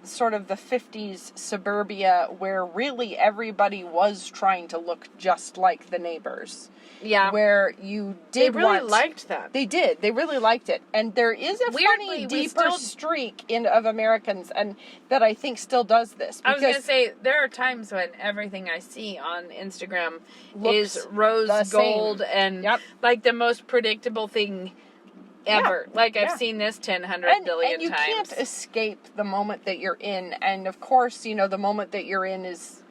sort of the 50s suburbia, where really everybody was trying to look just like the neighbors. Yeah. Where you did They really liked that. They did. They really liked it. And there is a Weirdly, funny, deeper streak of Americans and that I think still does this. I was going to say, there are times when everything I see on Instagram Looks is rose the gold same. and like the most predictable thing ever. Yeah. Like, I've seen this 100 billion and you times. can't escape the moment that you're in. And of course, the moment that you're in is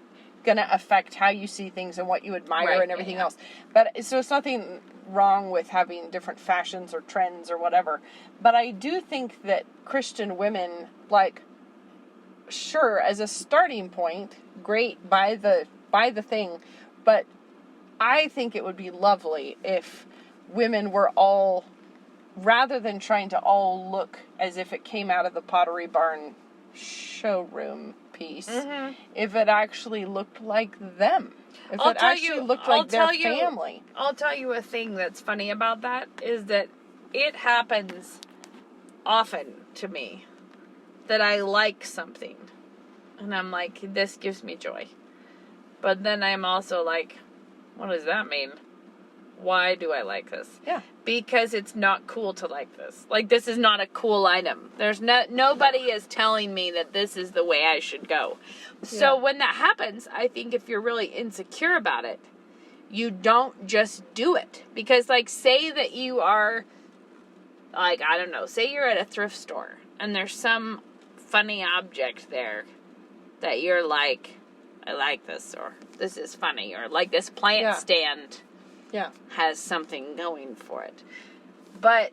going to affect how you see things and what you admire and everything else. But so it's nothing wrong with having different fashions or trends or whatever. But I do think that Christian women, like, sure, as a starting point, great, buy the thing. But I think it would be lovely if women were all, rather than trying to all look as if it came out of the Pottery Barn showroom piece, if it actually looked like them. If it actually looked like their family. I'll tell you a thing that's funny about that is that it happens often to me that I like something. And I'm like, this gives me joy. But then I'm also like, what does that mean? Why do I like this? Yeah. Because it's not cool to like this. Like, this is not a cool item. There's nobody is telling me that this is the way I should go. So when that happens, I think if you're really insecure about it, you don't just do it. Because, like, say that you are, like, I don't know, say you're at a thrift store and there's some funny object there that you're like, I like this, or this is funny, or like this plant stand has something going for it. But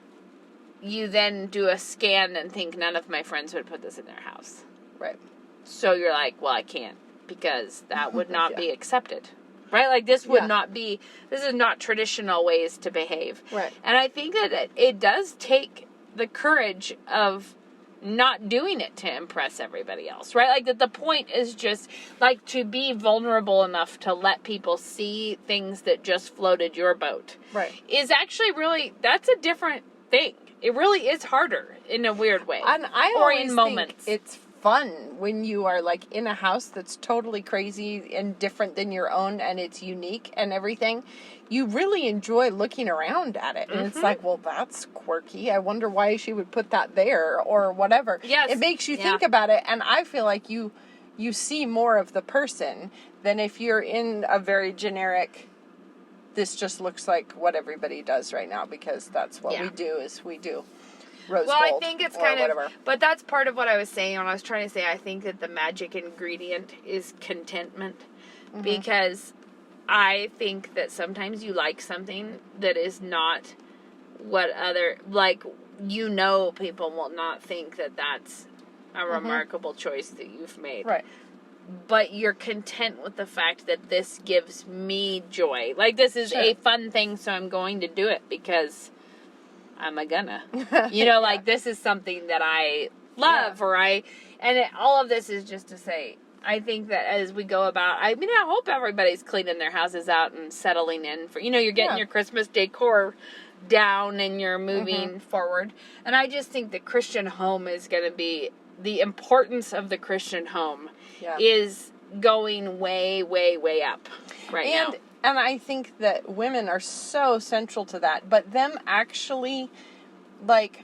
you then do a scan and think none of my friends would put this in their house. Right. So you're like, well, I can't, because that would not be accepted. Right? Like, this would not be, this is not traditional ways to behave. Right. And I think that it does take the courage of not doing it to impress everybody else, right? Like that the point is just like to be vulnerable enough to let people see things that just floated your boat. Right. Is actually really, that's a different thing. It really is harder in a weird way. And I or always in moments. think it's fun when you are like in a house that's totally crazy and different than your own and it's unique and everything. You really enjoy looking around at it. And it's like, well, that's quirky. I wonder why she would put that there or whatever. Yes. It makes you think about it. And I feel like you see more of the person than if you're in a very generic, this just looks like what everybody does right now because that's what we do is we do rose Well, gold I think it's or kind whatever. of, but that's part of what I was saying when I was trying to say I think that the magic ingredient is contentment, because I think that sometimes you like something that is not what other, like, people will not think that that's a remarkable choice that you've made. Right. But you're content with the fact that this gives me joy. Like, this is a fun thing, so I'm going to do it because I'm a gonna. Like, this is something that I love, all of this is just to say, I think that as we go about, I hope everybody's cleaning their houses out and settling in for, you're getting your Christmas decor down and you're moving forward. And I just think the Christian home is going to be, the importance of the Christian home is going way, way, way up now. And I think that women are so central to that, but them actually, like,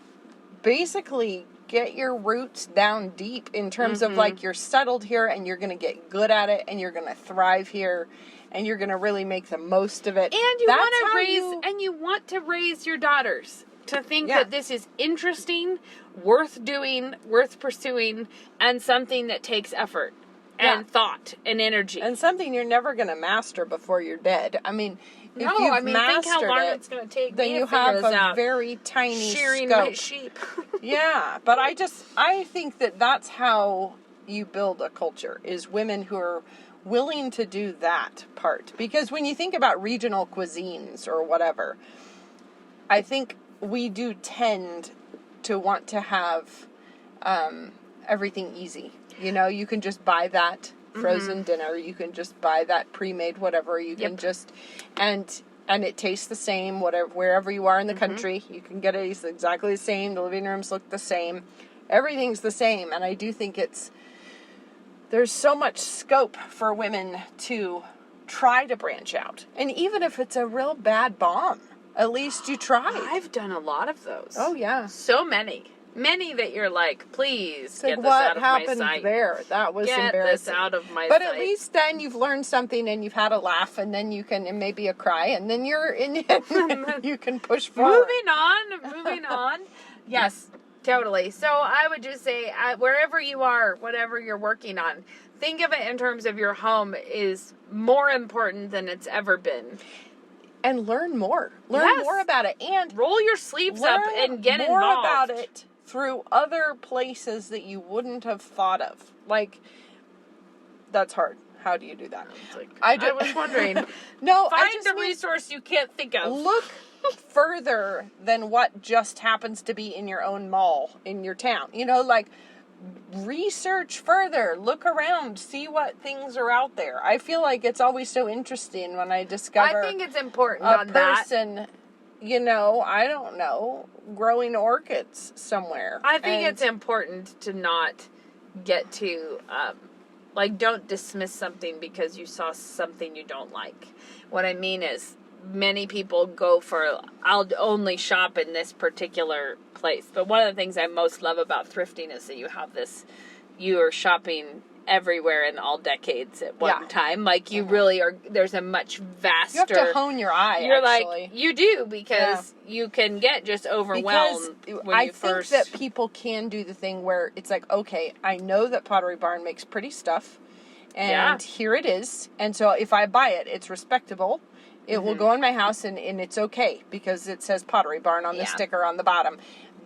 basically get your roots down deep in terms of, like, you're settled here and you're going to get good at it and you're going to thrive here and you're going to really make the most of it. And you want to raise your daughters to think that this is interesting, worth doing, worth pursuing, and something that takes effort and thought and energy. And something you're never going to master before you're dead. I mean, if you've think how long mastered it's going to take then me you to figure have this a out. very tiny Shearing scope. my sheep. Yeah, but I think that that's how you build a culture, is women who are willing to do that part. Because when you think about regional cuisines or whatever, I think we do tend to want to have everything easy. You can just buy that frozen dinner. You can just buy that pre-made whatever. You can just, and it tastes the same wherever you are in the country. You can get it exactly the same. The living rooms look the same. Everything's the same. And I do think there's so much scope for women to try to branch out. And even if it's a real bad bomb, at least you tried. I've done a lot of those. Oh, yeah. So many. Many that you're like, please get this what out of my happened sight. there? That was Get embarrassing. this out of my But sight. at least then you've learned something and you've had a laugh and then you can, and maybe a cry, and then you're in you can push forward. Moving on. Yes, totally. So I would just say, wherever you are, whatever you're working on, think of it in terms of your home is more important than it's ever been. And learn more. Learn more about it. And roll your sleeves up and get more involved. about it through other places that you wouldn't have thought of. Like, that's hard. How do you do that? I was wondering. No, find the resource you can't think of. Look further than what just happens to be in your own mall, in your town. Research further. Look around. See what things are out there. I feel like it's always so interesting when I discover I think it's important a on that. person, I don't know, growing orchids somewhere. I think it's important to not get to, don't dismiss something because you saw something you don't like. What I mean is, many people go for, I'll only shop in this particular place. But one of the things I most love about thrifting is that you are shopping everywhere in all decades at one time. Like, you really are, there's a much vaster... You have to hone your eye, You're actually. like, you do, because you can get just overwhelmed when you first... I think that people can do the thing where it's like, okay, I know that Pottery Barn makes pretty stuff, and here it is, and so if I buy it, it's respectable. It will go in my house, and it's okay, because it says Pottery Barn on the sticker on the bottom.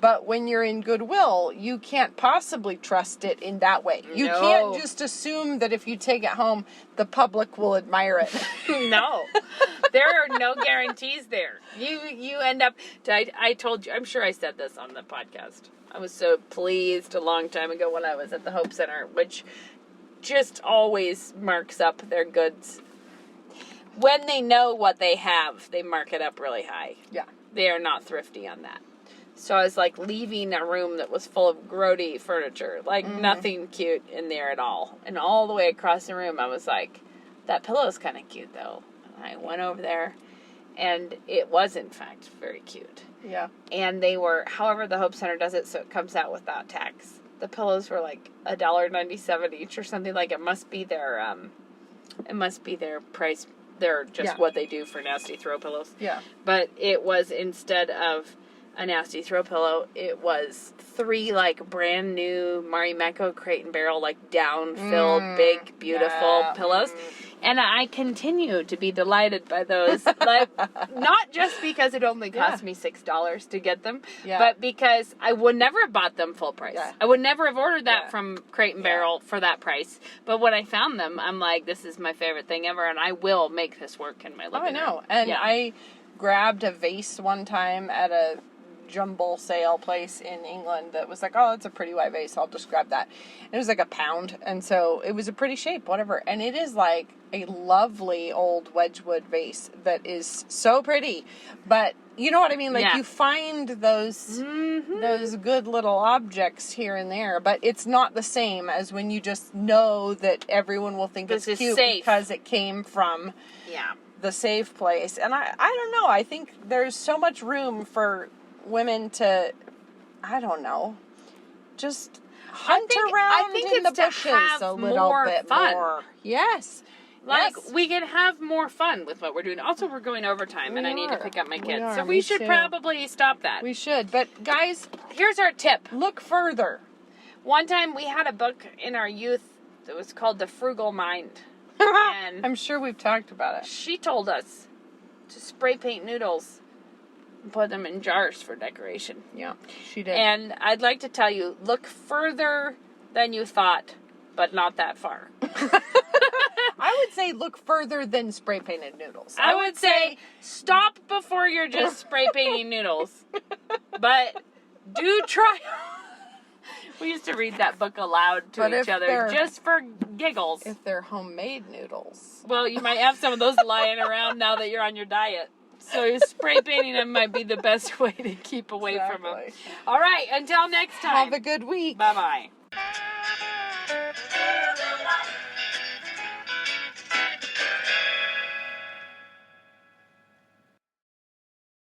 But when you're in Goodwill, you can't possibly trust it in that way. You can't just assume that if you take it home, the public will admire it. No. There are no guarantees there. You end up. I told you. I'm sure I said this on the podcast. I was so pleased a long time ago when I was at the Hope Center, which just always marks up their goods. When they know what they have, they mark it up really high. Yeah. They are not thrifty on that. So I was like leaving a room that was full of grody furniture, like nothing cute in there at all. And all the way across the room, I was like, that pillow's kind of cute though. And I went over there, and it was in fact very cute. Yeah. And they were, however the Hope Center does it, so it comes out without tax. The pillows were like $1.97 each or something. Like it must be their price. They're just what they do for nasty throw pillows. Yeah. But it was, instead of a nasty throw pillow, it was 3 like brand new Marimekko Crate and Barrel, like down filled big beautiful pillows. And I continue to be delighted by those. Like, not just because it only cost me $6 to get them, but because I would never have bought them full price. Yeah. I would never have ordered that from Crate and Barrel for that price. But when I found them, I'm like, this is my favorite thing ever, and I will make this work in my living room. I know. And I grabbed a vase one time at a jumble sale place in England that was like, oh, it's a pretty white vase, I'll just grab that. It was like £1, and so it was a pretty shape, whatever. And it is like a lovely old Wedgwood vase that is so pretty. But you know what I mean? Like you find those good little objects here and there, but it's not the same as when you just know that everyone will think it's cute because it came from the safe place. And I don't know, I think there's so much room for women to, I don't know, just hunt around in the bushes a little bit more. Yes. Like, we can have more fun with what we're doing. Also, we're going overtime, and I need to pick up my kids. So we should probably stop that. We should. But, guys, here's our tip. Look further. One time, we had a book in our youth that was called The Frugal Mind. And I'm sure we've talked about it. She told us to spray paint noodles and put them in jars for decoration. Yeah, she did. And I'd like to tell you, look further than you thought, but not that far. I would say look further than spray painted noodles. I would say stop before you're just spray painting noodles. But do try. We used to read that book aloud to each other just for giggles. If they're homemade noodles. Well, you might have some of those lying around now that you're on your diet. So spray painting them might be the best way to keep away from them. All right, until next time. Have a good week. Bye-bye.